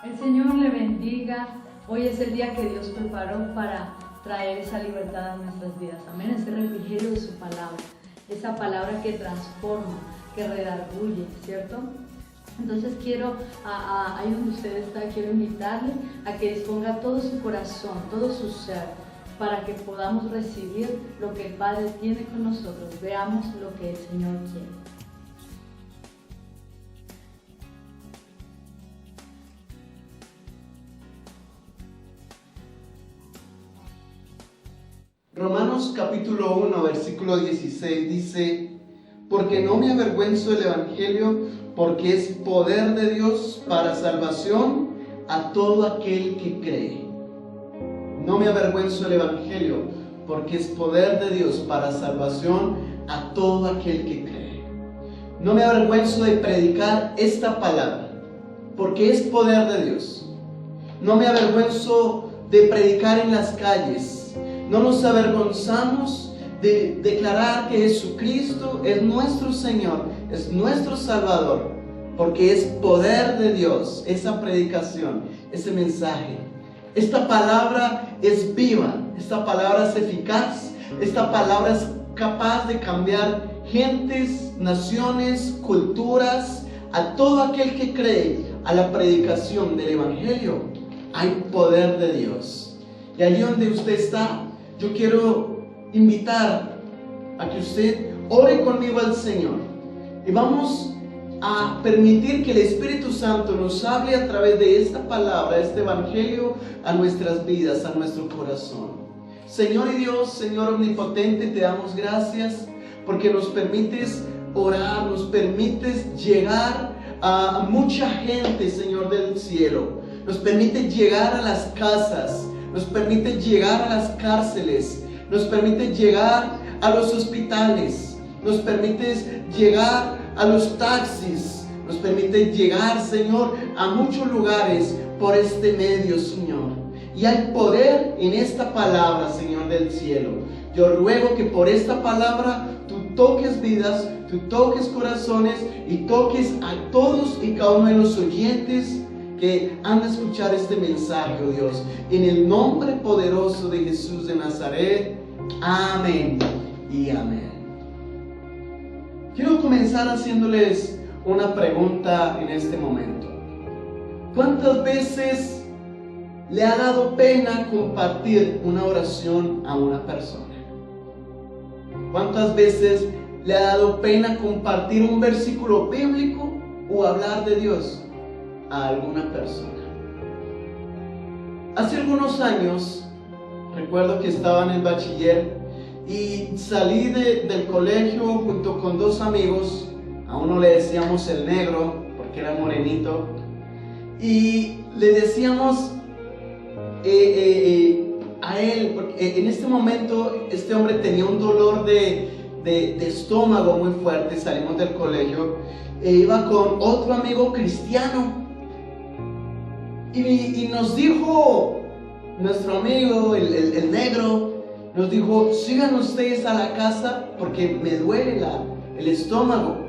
El Señor le bendiga. Hoy es el día que Dios preparó para traer esa libertad a nuestras vidas. Amén. Ese refrigerio de su palabra. Esa palabra que transforma, que redarguye, ¿cierto? Entonces quiero, ahí donde usted está, quiero invitarle a que disponga todo su corazón, todo su ser, para que podamos recibir lo que el Padre tiene con nosotros. Veamos lo que el Señor quiere. Romanos capítulo 1, versículo 16 dice: porque no me avergüenzo del Evangelio, porque es poder de Dios para salvación a todo aquel que cree. No me avergüenzo del Evangelio, porque es poder de Dios para salvación a todo aquel que cree. No me avergüenzo de predicar esta palabra, porque es poder de Dios. No me avergüenzo de predicar en las calles. No nos avergonzamos de declarar que Jesucristo es nuestro Señor, es nuestro Salvador, porque es poder de Dios, esa predicación, ese mensaje. Esta palabra es viva, esta palabra es eficaz, esta palabra es capaz de cambiar gentes, naciones, culturas. A todo aquel que cree a la predicación del Evangelio, hay poder de Dios. Y allí donde usted está, yo quiero invitar a que usted ore conmigo al Señor y vamos a permitir que el Espíritu Santo nos hable a través de esta palabra, este Evangelio, a nuestras vidas, a nuestro corazón. Señor y Dios, Señor omnipotente, te damos gracias porque nos permites orar, nos permites llegar a mucha gente, Señor del cielo. Nos permites llegar a las casas, nos permite llegar a las cárceles, nos permite llegar a los hospitales, nos permites llegar a los taxis, nos permite llegar, Señor, a muchos lugares por este medio, Señor. Y hay poder en esta palabra, Señor del cielo. Yo ruego que por esta palabra tú toques vidas, tú toques corazones y toques a todos y cada uno de los oyentes que han de escuchar este mensaje, oh Dios, en el nombre poderoso de Jesús de Nazaret. Amén y amén. Quiero comenzar haciéndoles una pregunta en este momento. ¿Cuántas veces le ha dado pena compartir una oración a una persona? ¿Cuántas veces le ha dado pena compartir un versículo bíblico o hablar de Dios a alguna persona? Hace algunos años, recuerdo que estaba en el bachiller y salí del colegio junto con dos amigos. A uno le decíamos el negro porque era morenito y le decíamos a él, porque en este momento este hombre tenía un dolor de estómago muy fuerte. Salimos del colegio e iba con otro amigo cristiano. Y nos dijo nuestro amigo, el negro, nos dijo: sigan ustedes a la casa porque me duele el estómago.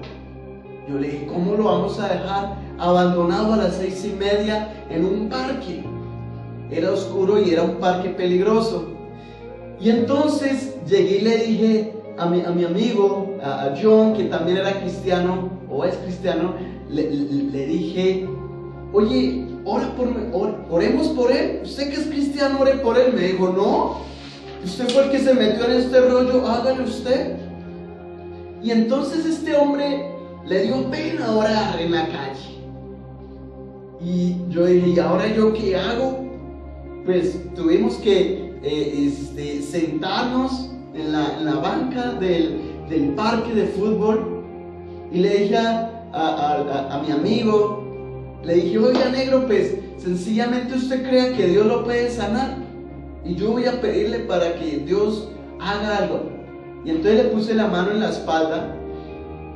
Yo le dije: ¿cómo lo vamos a dejar abandonado a las 6:30 en un parque? Era oscuro y era un parque peligroso. Y entonces llegué y le dije a mi amigo, a John, que también era cristiano o es cristiano, le dije: oye, oremos por él. Usted que es cristiano, ore por él. Me dijo: no, usted fue el que se metió en este rollo, hágalo usted. Y entonces este hombre le dio pena orar en la calle. Y yo dije: ¿y ahora yo qué hago? Pues tuvimos que sentarnos en la banca del parque de fútbol. Y le dije a mi amigo, le dije: oiga, negro, pues sencillamente usted crea que Dios lo puede sanar y yo voy a pedirle para que Dios haga algo. Y entonces le puse la mano en la espalda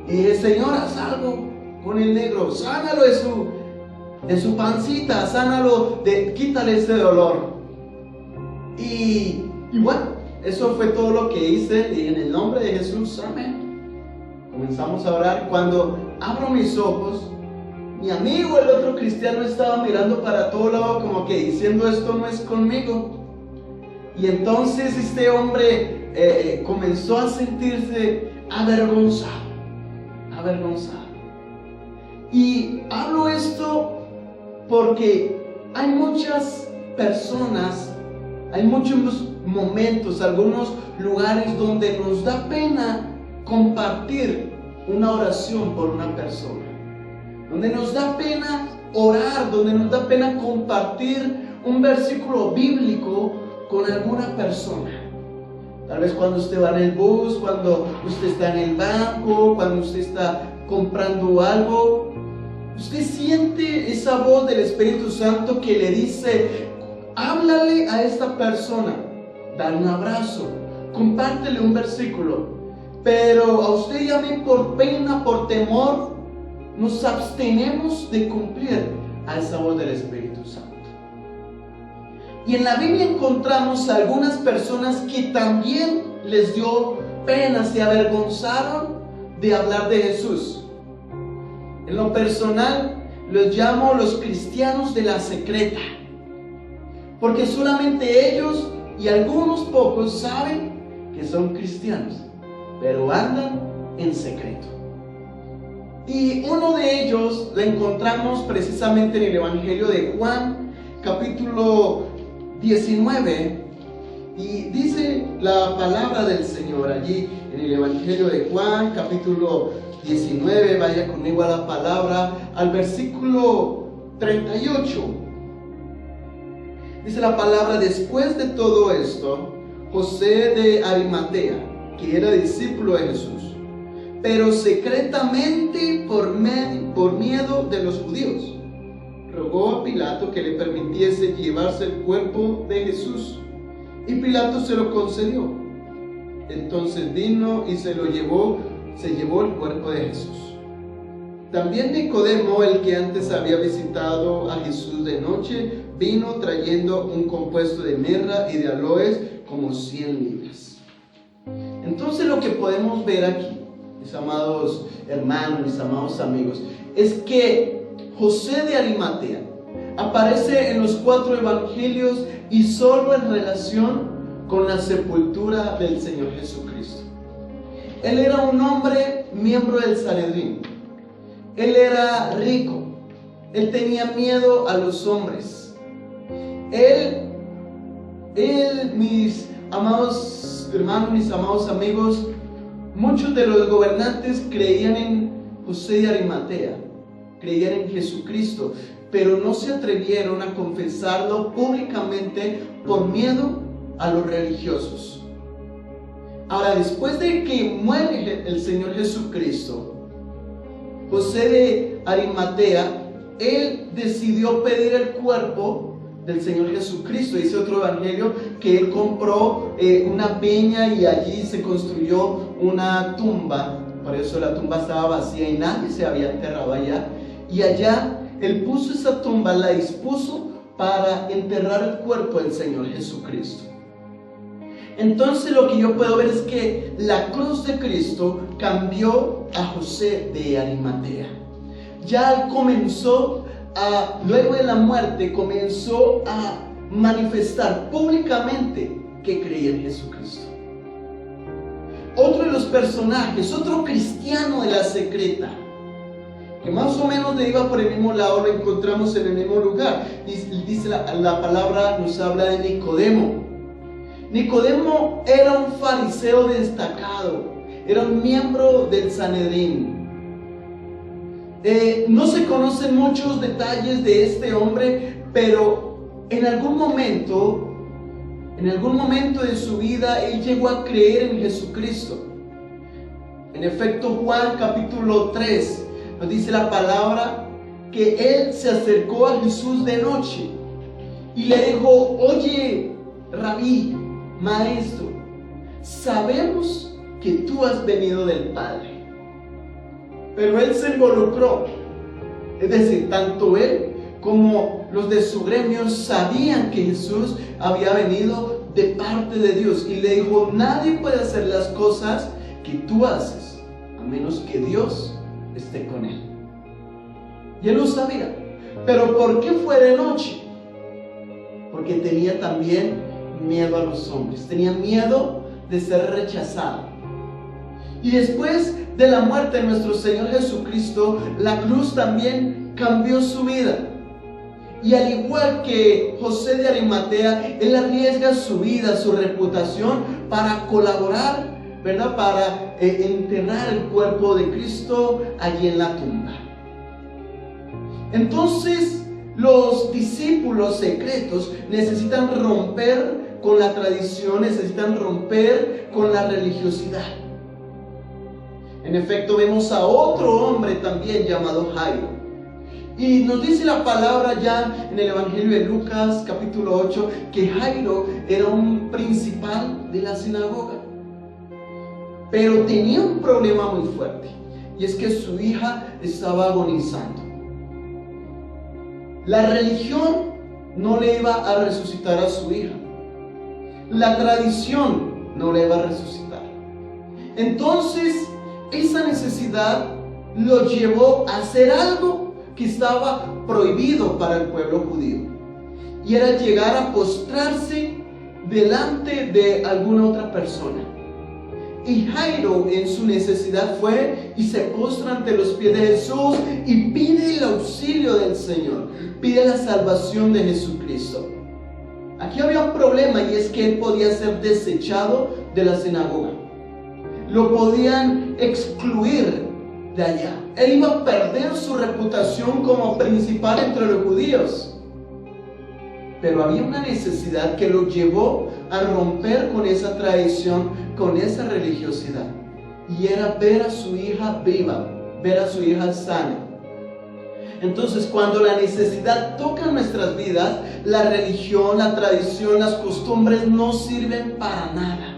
y dije: Señor, haz algo con el negro, sánalo de su pancita, sánalo, quítale ese dolor. Y bueno, eso fue todo lo que hice y en el nombre de Jesús, amén. Comenzamos a orar. Cuando abro mis ojos, mi amigo, el otro cristiano, estaba mirando para todo lado como que diciendo, esto no es conmigo. Y entonces este hombre comenzó a sentirse avergonzado. Y hablo esto porque hay muchas personas, hay muchos momentos, algunos lugares donde nos da pena compartir una oración por una persona, donde nos da pena orar, donde nos da pena compartir un versículo bíblico con alguna persona. Tal vez cuando usted va en el bus, cuando usted está en el banco, cuando usted está comprando algo, usted siente esa voz del Espíritu Santo que le dice, háblale a esta persona, dale un abrazo, compártele un versículo. Pero a usted y a mí, por pena, por temor, nos abstenemos de cumplir a esa voz del Espíritu Santo. Y en la Biblia encontramos a algunas personas que también les dio pena, se avergonzaron de hablar de Jesús. En lo personal, los llamo los cristianos de la secreta, porque solamente ellos y algunos pocos saben que son cristianos, pero andan en secreto. Y uno de ellos lo encontramos precisamente en el Evangelio de Juan, capítulo 19, y dice la palabra del Señor allí en el Evangelio de Juan, capítulo 19, vaya conmigo a la palabra, al versículo 38. Dice la palabra, después de todo esto, José de Arimatea, que era discípulo de Jesús, pero secretamente por miedo de los judíos, rogó a Pilato que le permitiese llevarse el cuerpo de Jesús, y Pilato se lo concedió. Entonces vino y se llevó el cuerpo de Jesús. También Nicodemo, el que antes había visitado a Jesús de noche, vino trayendo un compuesto de mirra y de aloes, como 100 libras. Entonces lo que podemos ver aquí, mis amados hermanos, mis amados amigos, es que José de Arimatea aparece en los 4 evangelios y solo en relación con la sepultura del Señor Jesucristo. Él era un hombre miembro del Sanedrín. Él era rico. Él tenía miedo a los hombres. Él, mis amados hermanos, mis amados amigos, muchos de los gobernantes creían en José de Arimatea, creían en Jesucristo, pero no se atrevieron a confesarlo públicamente por miedo a los religiosos. Ahora, después de que muere el Señor Jesucristo, José de Arimatea, él decidió pedir el cuerpo del Señor Jesucristo. Dice otro evangelio que él compró una peña y allí se construyó una tumba. Por eso la tumba estaba vacía y nadie se había enterrado allá. Y allá él puso esa tumba, la dispuso para enterrar el cuerpo del Señor Jesucristo. Entonces lo que yo puedo ver es que la cruz de Cristo cambió a José de Arimatea. Ya él comenzó luego de la muerte, comenzó a manifestar públicamente que creía en Jesucristo. Otro de los personajes, otro cristiano de la secreta, que más o menos le iba por el mismo lado, lo encontramos en el mismo lugar. Dice la palabra, nos habla de Nicodemo. Nicodemo era un fariseo destacado, era un miembro del Sanedrín. No se conocen muchos detalles de este hombre, pero en algún momento de su vida, él llegó a creer en Jesucristo. En efecto, Juan capítulo 3 nos dice la palabra que él se acercó a Jesús de noche y le dijo: oye, Rabí, maestro, sabemos que tú has venido del Padre. Pero él se involucró, es decir, tanto él como los de su gremio sabían que Jesús había venido de parte de Dios y le dijo: nadie puede hacer las cosas que tú haces a menos que Dios esté con él. Y él lo sabía. Pero ¿por qué fue de noche? Porque tenía también miedo a los hombres, tenía miedo de ser rechazado. Y después de la muerte de nuestro Señor Jesucristo, la cruz también cambió su vida. Y al igual que José de Arimatea, él arriesga su vida, su reputación para colaborar, ¿verdad? Para enterrar el cuerpo de Cristo allí en la tumba. Entonces, los discípulos secretos necesitan romper con la tradición, necesitan romper con la religiosidad. En efecto, vemos a otro hombre también llamado Jairo. Y nos dice la palabra ya en el Evangelio de Lucas, capítulo 8, que Jairo era un principal de la sinagoga. Pero tenía un problema muy fuerte, y es que su hija estaba agonizando. La religión no le iba a resucitar a su hija. La tradición no le iba a resucitar. Entonces, esa necesidad lo llevó a hacer algo que estaba prohibido para el pueblo judío. Y era llegar a postrarse delante de alguna otra persona. Y Jairo en su necesidad fue y se postra ante los pies de Jesús y pide el auxilio del Señor, pide la salvación de Jesucristo. Aquí había un problema, y es que él podía ser desechado de la sinagoga. Lo podían excluir de allá. Él iba a perder su reputación como principal entre los judíos. Pero había una necesidad que lo llevó a romper con esa tradición, con esa religiosidad. Y era ver a su hija viva, ver a su hija sana. Entonces, cuando la necesidad toca nuestras vidas, la religión, la tradición, las costumbres no sirven para nada.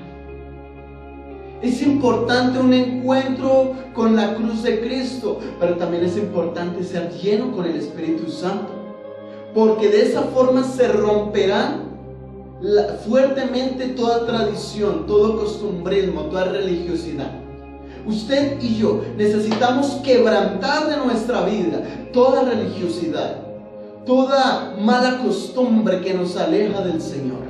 Es importante un encuentro con la cruz de Cristo, pero también es importante ser lleno con el Espíritu Santo, porque de esa forma se romperá fuertemente toda tradición, todo costumbrismo, toda religiosidad. Usted y yo necesitamos quebrantar de nuestra vida toda religiosidad, toda mala costumbre que nos aleja del Señor.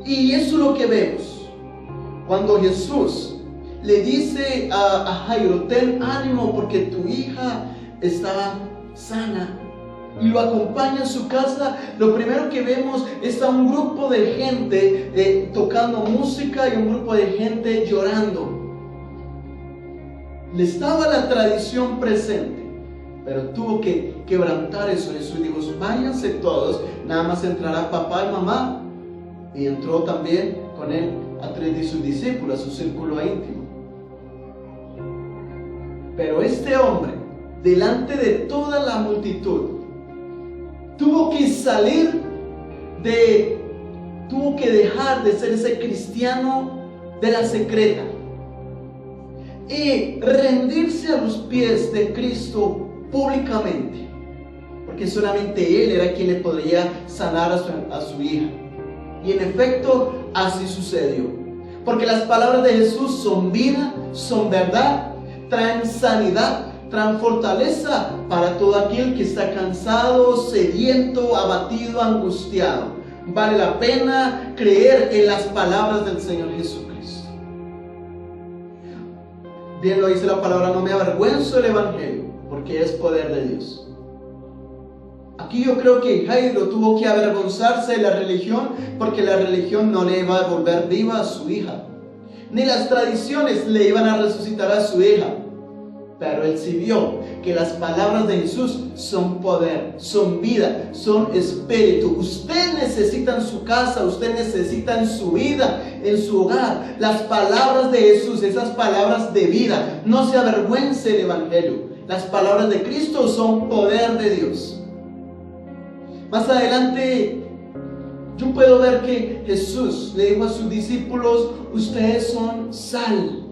Y eso es lo que vemos cuando Jesús le dice a Jairo: ten ánimo porque tu hija está sana. Y lo acompaña a su casa. Lo primero que vemos es a un grupo de gente tocando música y un grupo de gente llorando. Le estaba la tradición presente, pero tuvo que quebrantar eso. Jesús dijo: váyanse todos, nada más entrará papá y mamá. Y entró también con él a 3 de sus discípulos, a su círculo íntimo. Pero este hombre, delante de toda la multitud, tuvo que tuvo que dejar de ser ese cristiano de la secreta y rendirse a los pies de Cristo públicamente, porque solamente Él era quien le podría sanar a su hija. Y en efecto, así sucedió, porque las palabras de Jesús son vida, son verdad, traen sanidad, traen fortaleza para todo aquel que está cansado, sediento, abatido, angustiado. Vale la pena creer en las palabras del Señor Jesucristo. Bien lo dice la palabra: no me avergüenzo del Evangelio, porque es poder de Dios. Aquí yo creo que Jairo tuvo que avergonzarse de la religión, porque la religión no le iba a volver viva a su hija, ni las tradiciones le iban a resucitar a su hija. Pero él sí vio que las palabras de Jesús son poder, son vida, son espíritu. Usted necesita en su casa, usted necesita en su vida, en su hogar, las palabras de Jesús, esas palabras de vida. No se avergüence del Evangelio. Las palabras de Cristo son poder de Dios. Más adelante yo puedo ver que Jesús le dijo a sus discípulos: ustedes son sal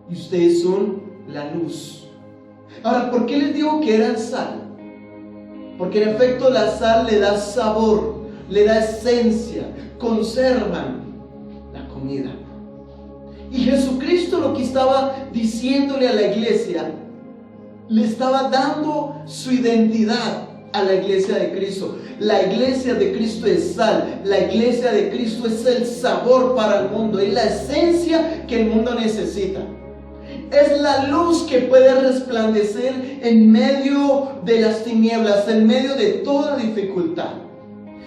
y ustedes son la luz. Ahora, ¿por qué les digo que eran sal? Porque en efecto la sal le da sabor, le da esencia, conservan la comida. Y Jesucristo lo que estaba diciéndole a la iglesia, le estaba dando su identidad a la iglesia de Cristo. La iglesia de Cristo es sal, la iglesia de Cristo es el sabor para el mundo, es la esencia que el mundo necesita. Es la luz que puede resplandecer en medio de las tinieblas, en medio de toda dificultad.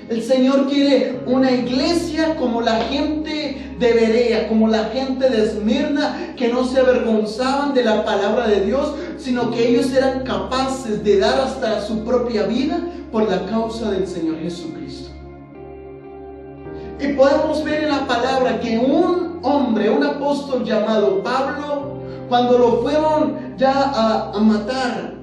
El Señor quiere una iglesia como la gente de Berea, como la gente de Esmirna, que no se avergonzaban de la palabra de Dios, sino que ellos eran capaces de dar hasta su propia vida por la causa del Señor Jesucristo. Y podemos ver en la palabra que un hombre, un apóstol llamado Pablo, cuando lo fueron ya a matar,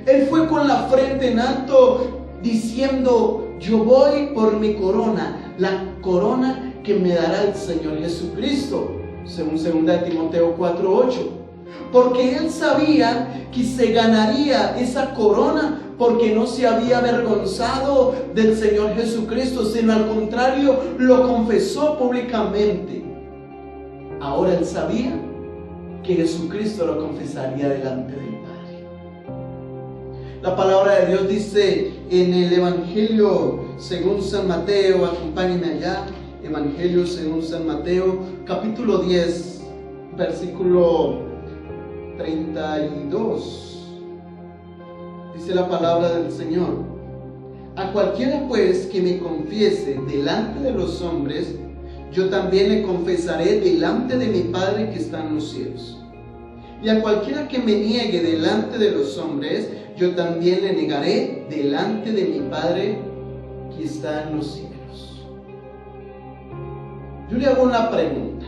él fue con la frente en alto diciendo: yo voy por mi corona, la corona que me dará el Señor Jesucristo, según 2 Timoteo 4:8. Porque él sabía que se ganaría esa corona porque no se había avergonzado del Señor Jesucristo, sino al contrario, lo confesó públicamente. Ahora él sabía que Jesucristo lo confesaría delante del Padre. La palabra de Dios dice en el Evangelio según San Mateo, acompáñenme allá, Evangelio según San Mateo, capítulo 10, versículo 32. Dice la palabra del Señor: a cualquiera pues que me confiese delante de los hombres, yo también le confesaré delante de mi Padre que está en los cielos. Y a cualquiera que me niegue delante de los hombres, yo también le negaré delante de mi Padre que está en los cielos. Yo le hago una pregunta.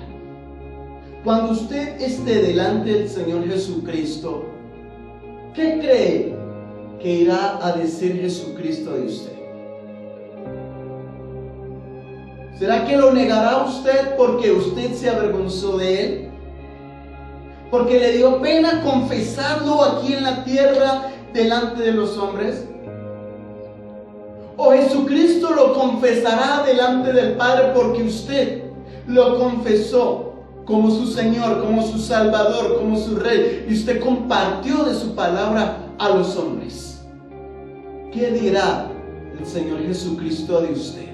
Cuando usted esté delante del Señor Jesucristo, ¿qué cree que irá a decir Jesucristo de usted? ¿Será que lo negará usted porque usted se avergonzó de él? ¿Porque le dio pena confesarlo aquí en la tierra delante de los hombres? ¿O Jesucristo lo confesará delante del Padre porque usted lo confesó como su Señor, como su Salvador, como su Rey, y usted compartió de su palabra a los hombres? ¿Qué dirá el Señor Jesucristo de usted?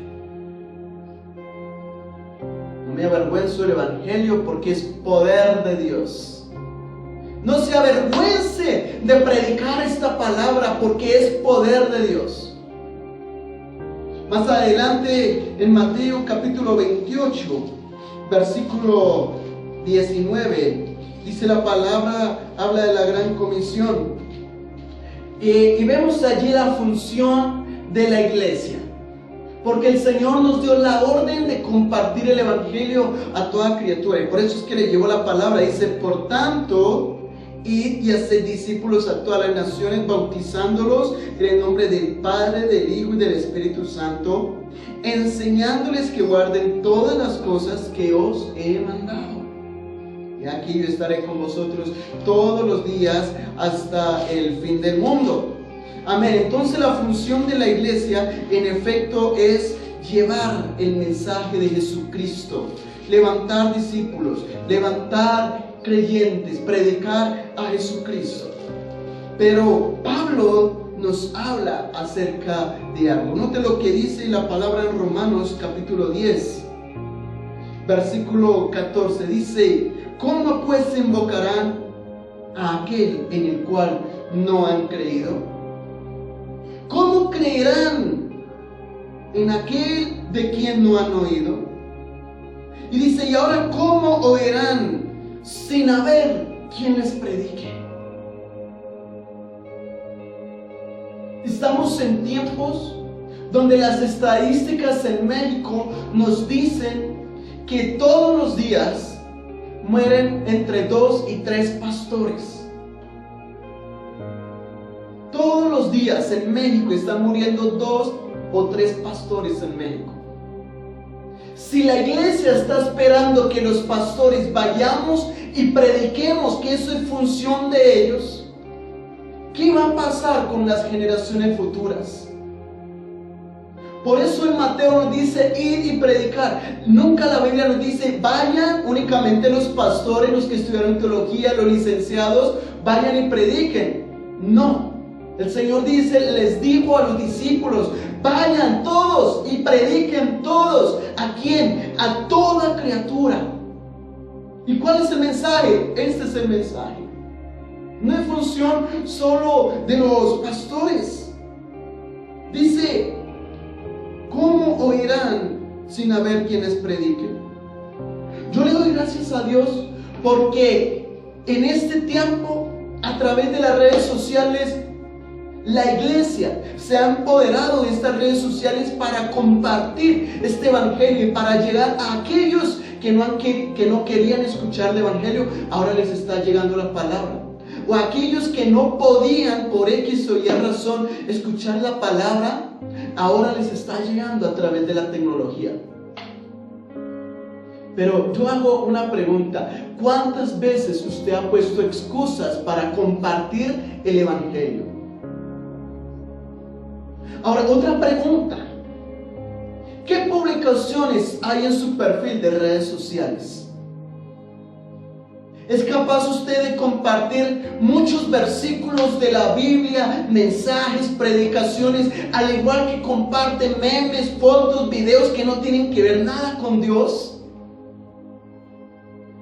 No me avergüenzo del Evangelio porque es poder de Dios. No se avergüence de predicar esta palabra porque es poder de Dios. Más adelante en Mateo capítulo 28, versículo 19, dice la palabra, habla de la gran comisión. Y vemos allí la función de la iglesia. Porque el Señor nos dio la orden de compartir el Evangelio a toda criatura. Y por eso es que le llevó la palabra. Dice: por tanto, id y haced discípulos a todas las naciones, bautizándolos en el nombre del Padre, del Hijo y del Espíritu Santo, enseñándoles que guarden todas las cosas que os he mandado. Y aquí yo estaré con vosotros todos los días hasta el fin del mundo. Amén. Entonces la función de la iglesia en efecto es llevar el mensaje de Jesucristo, levantar discípulos, levantar creyentes, predicar a Jesucristo. Pero Pablo nos habla acerca de algo. Note lo que dice la palabra en Romanos capítulo 10, versículo 14. Dice: ¿cómo pues invocarán a aquel en el cual no han creído? ¿Cómo creerán en aquel de quien no han oído? Y dice: y ahora ¿cómo oirán sin haber quien les predique? Estamos en tiempos donde las estadísticas en México nos dicen que todos los días mueren entre 2 y 3 pastores. Todos los días en México están muriendo 2 o 3 pastores en México. Si la iglesia está esperando que los pastores vayamos y prediquemos, que eso es función de ellos, ¿qué va a pasar con las generaciones futuras? Por eso en Mateo nos dice ir y predicar. Nunca la Biblia nos dice vayan únicamente los pastores, los que estudiaron teología, los licenciados, vayan y prediquen. No, el Señor dice, les dijo a los discípulos, vayan todos y prediquen todos. ¿A quién? A toda criatura. ¿Y cuál es el mensaje? Este es el mensaje. No es función solo de los pastores. Dice, ¿cómo oirán sin haber quienes prediquen? Yo le doy gracias a Dios porque en este tiempo, a través de las redes sociales, la iglesia se ha empoderado de estas redes sociales para compartir este evangelio y para llegar a aquellos que no querían escuchar el evangelio. Ahora les está llegando la palabra. O aquellos que no podían por X o Y razón escuchar la palabra, ahora les está llegando a través de la tecnología. Pero yo hago una pregunta: ¿cuántas veces usted ha puesto excusas para compartir el evangelio? Ahora, otra pregunta: ¿qué publicaciones hay en su perfil de redes sociales? ¿Es capaz usted de compartir muchos versículos de la Biblia, mensajes, predicaciones, al igual que comparte memes, fotos, videos que no tienen que ver nada con Dios?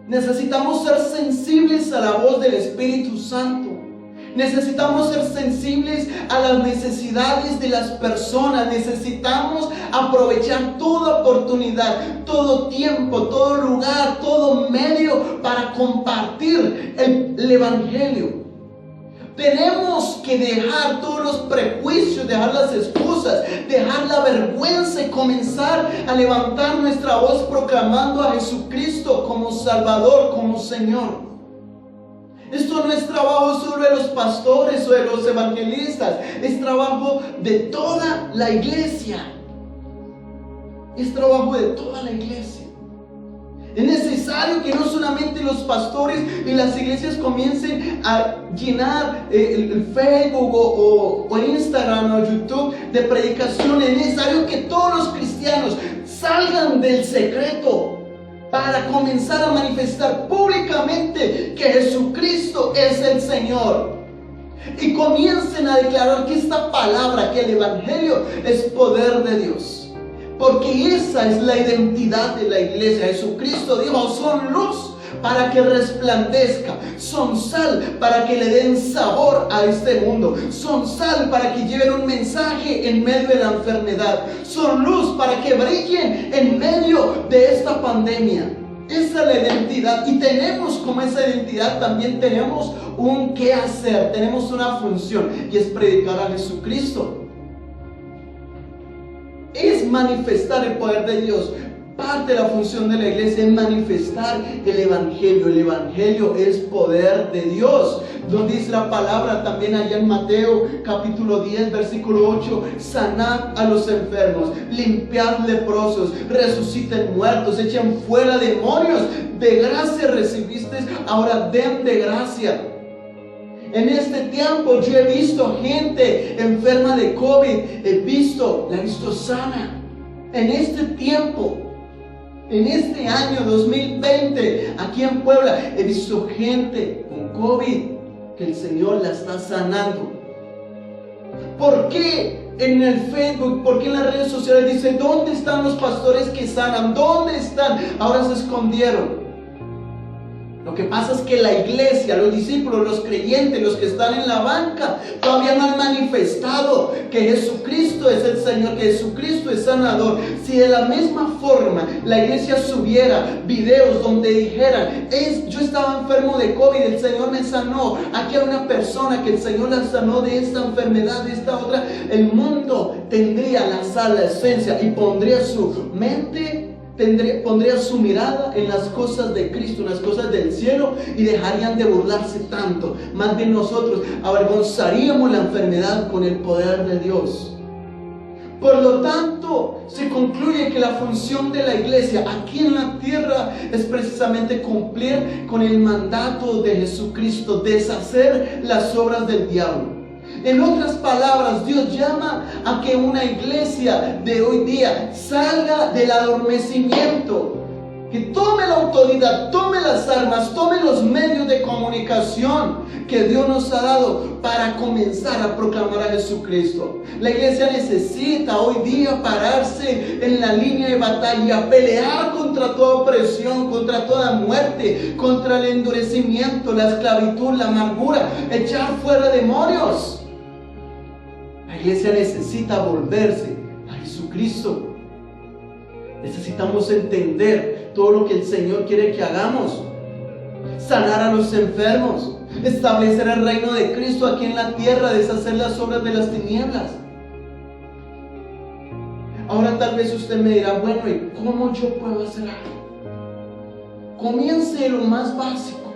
Necesitamos ser sensibles a la voz del Espíritu Santo. Necesitamos ser sensibles a las necesidades de las personas. Necesitamos aprovechar toda oportunidad, todo tiempo, todo lugar, todo medio para compartir el evangelio. Tenemos que dejar todos los prejuicios, dejar las excusas, dejar la vergüenza y comenzar a levantar nuestra voz proclamando a Jesucristo como Salvador, como Señor. Esto no es trabajo solo de los pastores o de los evangelistas, es trabajo de toda la iglesia. Es trabajo de toda la iglesia. Es necesario que no solamente los pastores y las iglesias comiencen a llenar el Facebook o Instagram o YouTube de predicaciones. Es necesario que todos los cristianos salgan del secreto para comenzar a manifestar públicamente que Jesucristo es el Señor. Y comiencen a declarar que esta palabra, que el evangelio es poder de Dios. Porque esa es la identidad de la iglesia. Jesucristo dijo, son luz para que resplandezca, son sal para que le den sabor a este mundo, son sal para que lleven un mensaje en medio de la enfermedad, son luz para que brillen en medio de esta pandemia. Esa es la identidad, y tenemos como esa identidad también tenemos un qué hacer, tenemos una función, y es predicar a Jesucristo. Es manifestar el poder de Dios. Parte de la función de la iglesia es manifestar el evangelio. El evangelio es poder de Dios. Donde dice la palabra también allá en Mateo capítulo 10 versículo 8: sanad a los enfermos, limpiad leprosos, resuciten muertos, echen fuera demonios. De gracia recibiste, ahora den de gracia. En este tiempo yo he visto gente enferma de COVID, la he visto sana. En este tiempo, en este año 2020, aquí en Puebla, he visto gente con COVID que el Señor la está sanando. ¿Por qué en el Facebook, por qué en las redes sociales dice, ¿dónde están los pastores que sanan? ¿Dónde están? Ahora se escondieron. Lo que pasa es que la iglesia, los discípulos, los creyentes, los que están en la banca, todavía no han manifestado que Jesucristo es el Señor, que Jesucristo es sanador. Si de la misma forma la iglesia subiera videos donde dijeran, yo estaba enfermo de COVID, el Señor me sanó, aquí hay una persona que el Señor la sanó de esta enfermedad, de esta otra, el mundo tendría la sal, la esencia, y pondría su mente, pondría su mirada en las cosas de Cristo, en las cosas del cielo, y dejarían de burlarse tanto. Más bien nosotros avergonzaríamos la enfermedad con el poder de Dios. Por lo tanto, se concluye que la función de la iglesia aquí en la tierra es precisamente cumplir con el mandato de Jesucristo, deshacer las obras del diablo. En otras palabras, Dios llama a que una iglesia de hoy día salga del adormecimiento, que tome la autoridad, tome las armas, tome los medios de comunicación que Dios nos ha dado para comenzar a proclamar a Jesucristo. La iglesia necesita hoy día pararse en la línea de batalla, pelear contra toda opresión, contra toda muerte, contra el endurecimiento, la esclavitud, la amargura, echar fuera demonios. La iglesia necesita volverse a Jesucristo. Necesitamos entender todo lo que el Señor quiere que hagamos. Sanar a los enfermos, establecer el reino de Cristo aquí en la tierra, deshacer las obras de las tinieblas. Ahora tal vez usted me dirá, bueno, ¿y cómo yo puedo hacer algo? Comience de lo más básico.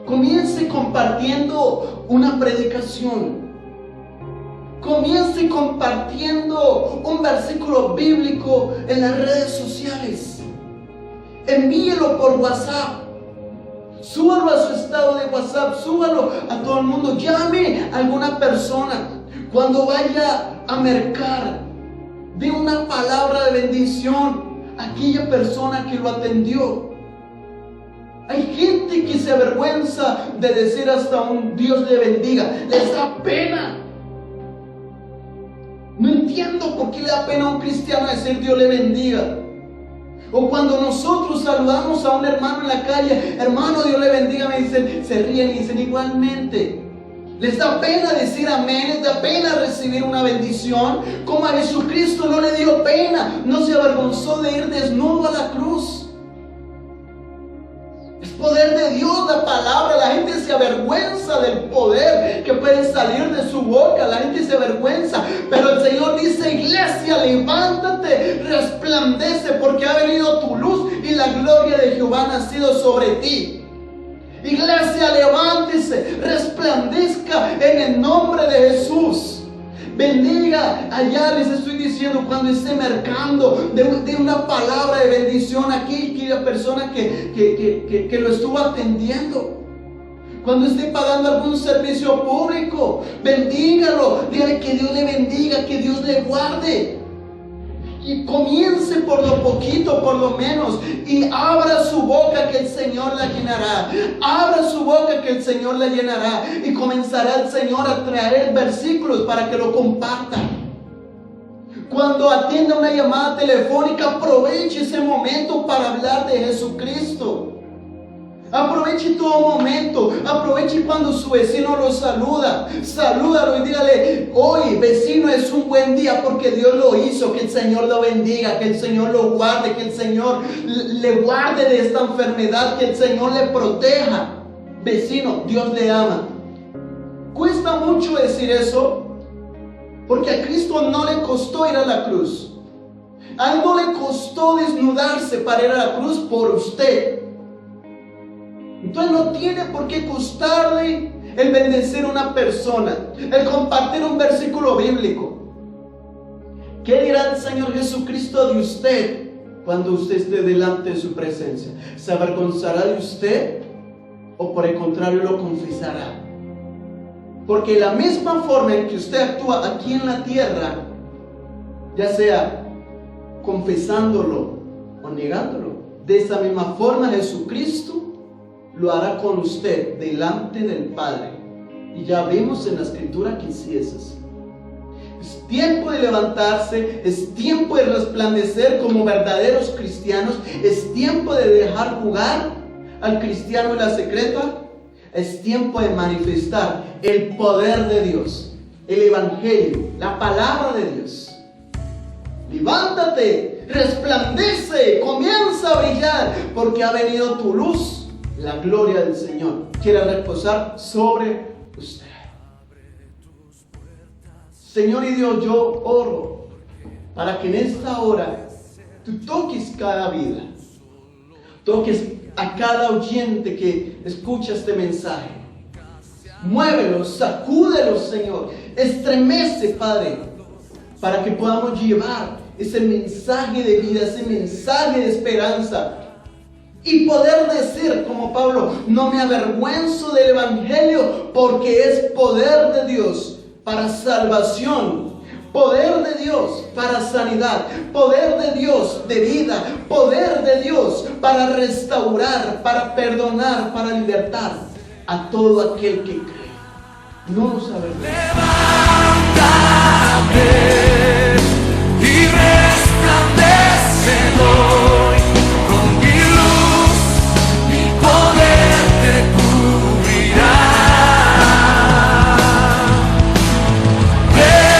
Comience compartiendo una predicación. Comience compartiendo un versículo bíblico en las redes sociales. Envíelo por WhatsApp. Súbalo a su estado de WhatsApp. Súbalo a todo el mundo. Llame a alguna persona. Cuando vaya a mercar, dé una palabra de bendición a aquella persona que lo atendió. Hay gente que se avergüenza de decir hasta un Dios le bendiga. Les da pena. No entiendo por qué le da pena a un cristiano decir Dios le bendiga. O cuando nosotros saludamos a un hermano en la calle, hermano Dios le bendiga, me dicen, se ríen y dicen igualmente. Les da pena decir amén, les da pena recibir una bendición. Como a Jesucristo no le dio pena, no se avergonzó de ir desnudo a la cruz. Es poder de Dios la palabra. La gente se avergüenza del poder que puede salir de su boca. La gente se avergüenza. Pero el Señor dice, iglesia, levántate, resplandece, porque ha venido tu luz y la gloria de Jehová ha nacido sobre ti. Iglesia, levántese, resplandezca en el nombre de Jesús. Bendiga, allá les estoy diciendo, cuando esté mercando, de una palabra de bendición aquí, aquella persona que lo estuvo atendiendo. Cuando esté pagando algún servicio público, bendígalo, dígale que Dios le bendiga, que Dios le guarde. Y comience por lo poquito, por lo menos, y abra su boca que el Señor la llenará. Abra su boca que el Señor la llenará. Y comenzará el Señor a traer versículos para que lo comparta. Cuando atienda una llamada telefónica, aproveche ese momento para hablar de Jesucristo. Aproveche todo momento. Aproveche cuando su vecino lo saluda. Salúdalo y dígale, hoy vecino es un buen día porque Dios lo hizo. Que el Señor lo bendiga, que el Señor lo guarde, que el Señor le guarde de esta enfermedad, que el Señor le proteja. Vecino, Dios le ama. Cuesta mucho decir eso, porque a Cristo no le costó ir a la cruz. A Él no le costó desnudarse para ir a la cruz por usted. Entonces no tiene por qué costarle el bendecir a una persona, el compartir un versículo bíblico. ¿Qué dirá el Señor Jesucristo de usted cuando usted esté delante de su presencia? ¿Se avergonzará de usted o por el contrario lo confesará? Porque la misma forma en que usted actúa aquí en la tierra, ya sea confesándolo o negándolo, de esa misma forma Jesucristo lo hará con usted delante del Padre. Y ya vimos en la Escritura que sí es así. Es tiempo de levantarse, es tiempo de resplandecer como verdaderos cristianos, es tiempo de dejar jugar al cristiano en la secreta, es tiempo de manifestar el poder de Dios, el Evangelio, la palabra de Dios. Levántate, resplandece, comienza a brillar, porque ha venido tu luz. La gloria del Señor quiere reposar sobre usted. Señor y Dios, yo oro para que en esta hora tú toques cada vida, toques a cada oyente que escucha este mensaje. Muévelos, sacúdelos, Señor, estremece, Padre, para que podamos llevar ese mensaje de vida, ese mensaje de esperanza. Y poder decir como Pablo, no me avergüenzo del Evangelio porque es poder de Dios para salvación, poder de Dios para sanidad, poder de Dios de vida, poder de Dios para restaurar, para perdonar, para libertar a todo aquel que cree. No nos avergüenza. Levántate y resplandece hoy con mi luz, mi poder te cubrirá.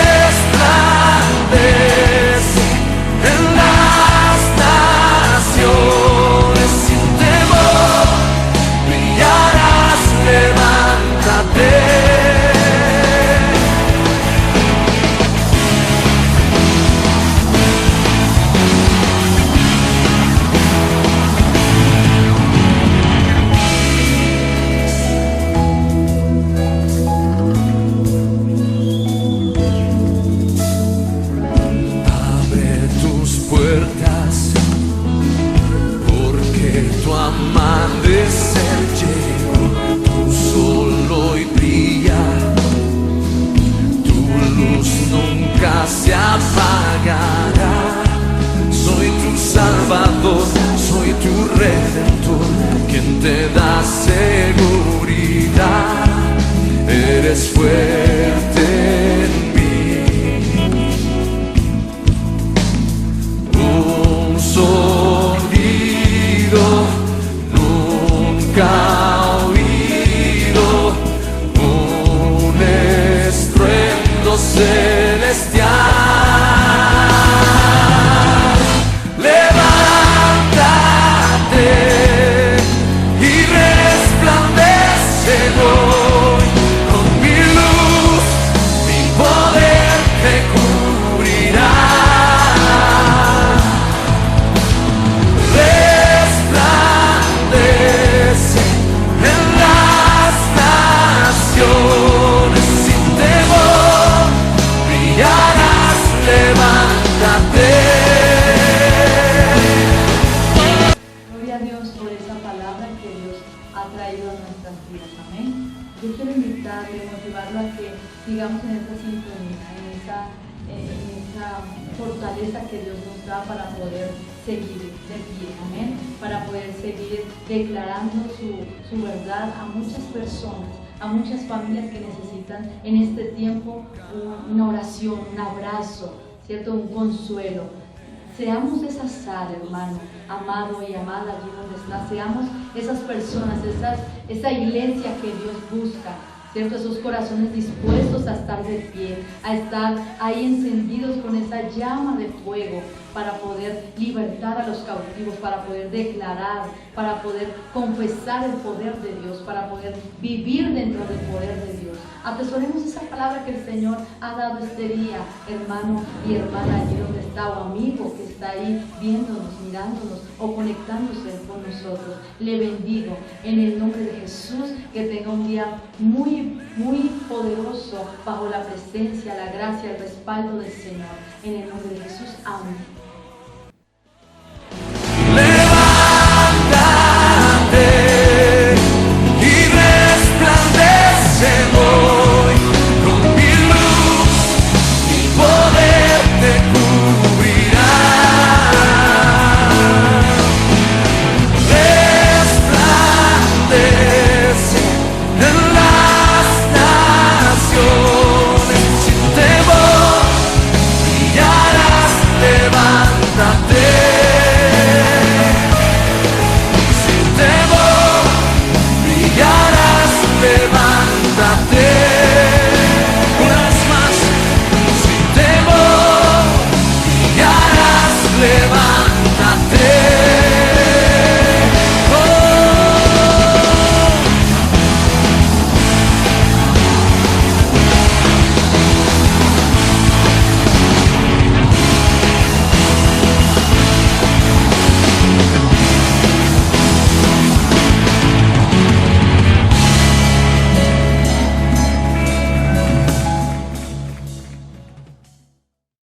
Resplandece en las naciones sin temor, brillarás, levántate. Abre tus puertas, porque tu amanecer llegó. Tu sol hoy brilla, tu luz nunca se apagará. Soy tu Salvador, soy tu Redentor, quien te da seguridad. Eres fuerte en mí. Un sonido nunca oído, un estruendo celestial. Levántate y resplandece hoy con mi luz, mi poder te cubrirá. Resplandece en las naciones sin temor, brillarás, levántate. Gloria a Dios por esa palabra que Dios ha traído a nuestras vidas. Amén. Yo quiero invitarle, motivarlo a que sigamos en esta sintonía, en esa fortaleza que Dios nos da para poder seguir de pie. Amén. Para poder seguir declarando su verdad a muchas personas, a muchas familias que necesitan en este tiempo una oración, un abrazo, ¿cierto? Un consuelo. Seamos esa sal, hermano, amado y amada allí donde está. Seamos esas personas, esa iglesia que Dios busca, ¿cierto? Esos corazones dispuestos a estar de pie, a estar ahí encendidos con esa llama de fuego para poder libertar a los cautivos, para poder declarar, para poder confesar el poder de Dios, para poder vivir dentro del poder de Dios. Atesoremos esa palabra que el Señor ha dado este día, hermano y hermana, allí donde está, o amigo que está ahí viéndonos, mirándonos o conectándose con nosotros. Le bendigo en el nombre de Jesús, que tenga un día muy, muy poderoso bajo la presencia, la gracia, el respaldo del Señor. En el nombre de Jesús, amén.